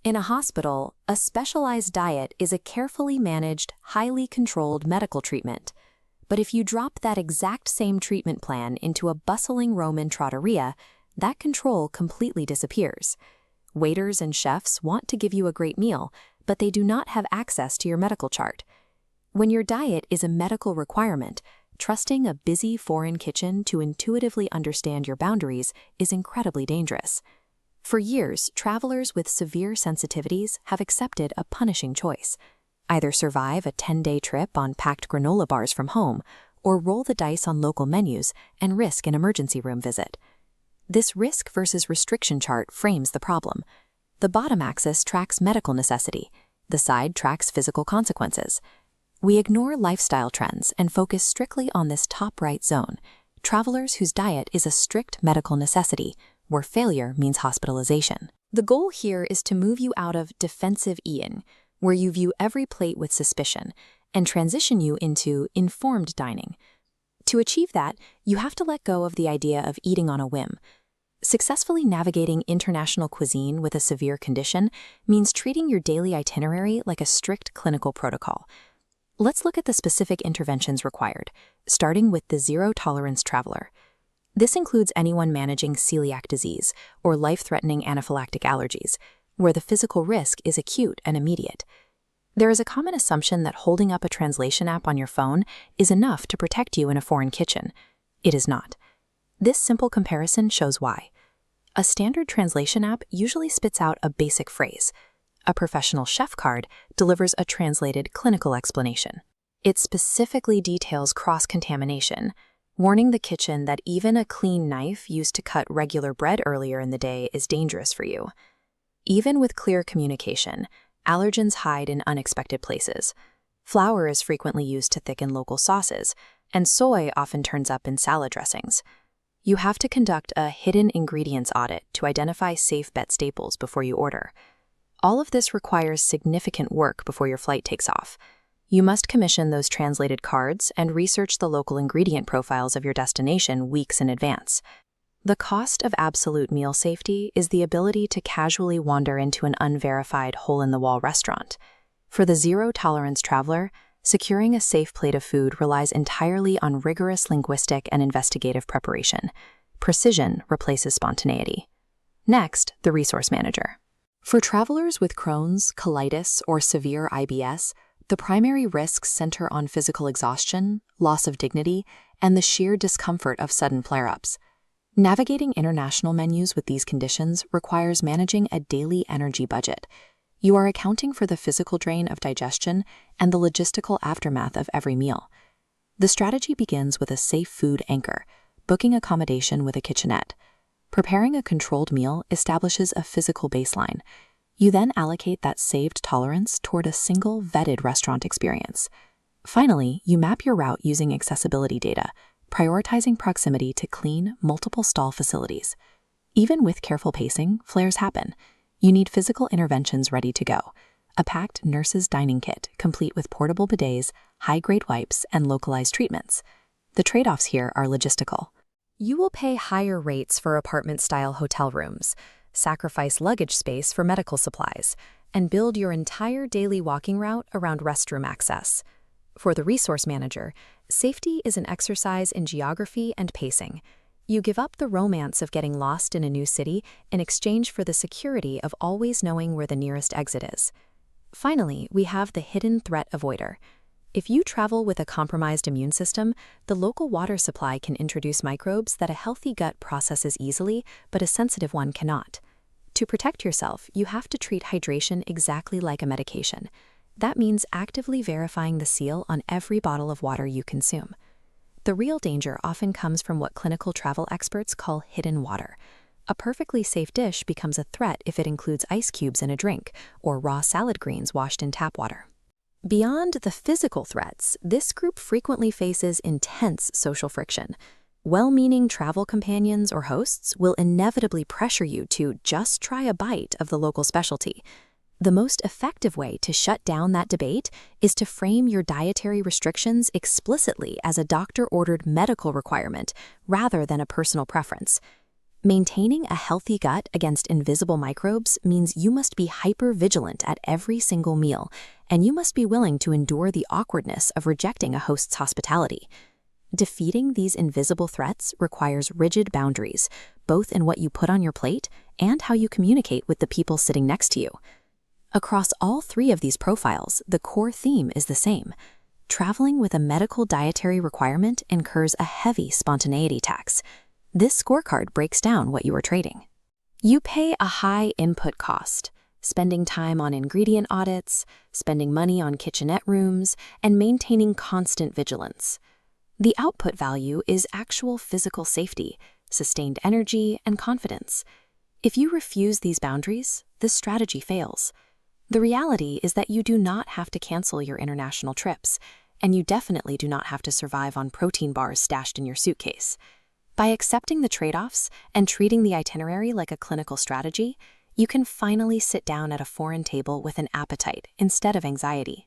In a hospital, a specialized diet is a carefully managed, highly controlled medical treatment. But if you drop that exact same treatment plan into a bustling Roman trattoria, that control completely disappears. Waiters and chefs want to give you a great meal, but they do not have access to your medical chart. When your diet is a medical requirement, trusting a busy foreign kitchen to intuitively understand your boundaries is incredibly dangerous. For years, travelers with severe sensitivities have accepted a punishing choice: either survive a 10-day trip on packed granola bars from home, or roll the dice on local menus and risk an emergency room visit. This risk versus restriction chart frames the problem. The bottom axis tracks medical necessity. The side tracks physical consequences. We ignore lifestyle trends and focus strictly on this top right zone: travelers whose diet is a strict medical necessity, where failure means hospitalization. The goal here is to move you out of defensive eating, where you view every plate with suspicion, and transition you into informed dining. To achieve that, you have to let go of the idea of eating on a whim. Successfully navigating international cuisine with a severe condition means treating your daily itinerary like a strict clinical protocol. Let's look at the specific interventions required, starting with the zero-tolerance traveler. This includes anyone managing celiac disease or life-threatening anaphylactic allergies, where the physical risk is acute and immediate. There is a common assumption that holding up a translation app on your phone is enough to protect you in a foreign kitchen. It is not. This simple comparison shows why. A standard translation app usually spits out a basic phrase. A professional chef card delivers a translated clinical explanation. It specifically details cross-contamination, warning the kitchen that even a clean knife used to cut regular bread earlier in the day is dangerous for you. Even with clear communication, allergens hide in unexpected places. Flour is frequently used to thicken local sauces, and soy often turns up in salad dressings. You have to conduct a hidden ingredients audit to identify safe bet staples before you order. All of this requires significant work before your flight takes off. You must commission those translated cards and research the local ingredient profiles of your destination weeks in advance. The cost of absolute meal safety is the ability to casually wander into an unverified hole-in-the-wall restaurant. For the zero-tolerance traveler, securing a safe plate of food relies entirely on rigorous linguistic and investigative preparation. Precision replaces spontaneity. Next, the resource manager. For travelers with Crohn's, colitis, or severe IBS, the primary risks center on physical exhaustion, loss of dignity, and the sheer discomfort of sudden flare-ups. Navigating international menus with these conditions requires managing a daily energy budget. You are accounting for the physical drain of digestion and the logistical aftermath of every meal. The strategy begins with a safe food anchor, booking accommodation with a kitchenette. Preparing a controlled meal establishes a physical baseline. You then allocate that saved tolerance toward a single vetted restaurant experience. Finally, you map your route using accessibility data, prioritizing proximity to clean, multiple stall facilities. Even with careful pacing, flares happen. You need physical interventions ready to go. A packed nurse's dining kit, complete with portable bidets, high-grade wipes, and localized treatments. The trade-offs here are logistical. You will pay higher rates for apartment-style hotel rooms, sacrifice luggage space for medical supplies, and build your entire daily walking route around restroom access. For the resource manager, safety is an exercise in geography and pacing. You give up the romance of getting lost in a new city in exchange for the security of always knowing where the nearest exit is. Finally, we have the hidden threat avoider. If you travel with a compromised immune system, the local water supply can introduce microbes that a healthy gut processes easily, but a sensitive one cannot. To protect yourself, you have to treat hydration exactly like a medication. That means actively verifying the seal on every bottle of water you consume. The real danger often comes from what clinical travel experts call hidden water. A perfectly safe dish becomes a threat if it includes ice cubes in a drink or raw salad greens washed in tap water. Beyond the physical threats, this group frequently faces intense social friction. Well-meaning travel companions or hosts will inevitably pressure you to just try a bite of the local specialty. The most effective way to shut down that debate is to frame your dietary restrictions explicitly as a doctor-ordered medical requirement rather than a personal preference. Maintaining a healthy gut against invisible microbes means you must be hyper-vigilant at every single meal, and you must be willing to endure the awkwardness of rejecting a host's hospitality. Defeating these invisible threats requires rigid boundaries, both in what you put on your plate and how you communicate with the people sitting next to you. Across all three of these profiles, the core theme is the same. Traveling with a medical dietary requirement incurs a heavy spontaneity tax. This scorecard breaks down what you are trading. You pay a high input cost, spending time on ingredient audits, spending money on kitchenette rooms, and maintaining constant vigilance. The output value is actual physical safety, sustained energy, and confidence. If you refuse these boundaries, this strategy fails. The reality is that you do not have to cancel your international trips, and you definitely do not have to survive on protein bars stashed in your suitcase. By accepting the trade-offs and treating the itinerary like a clinical strategy, you can finally sit down at a foreign table with an appetite instead of anxiety.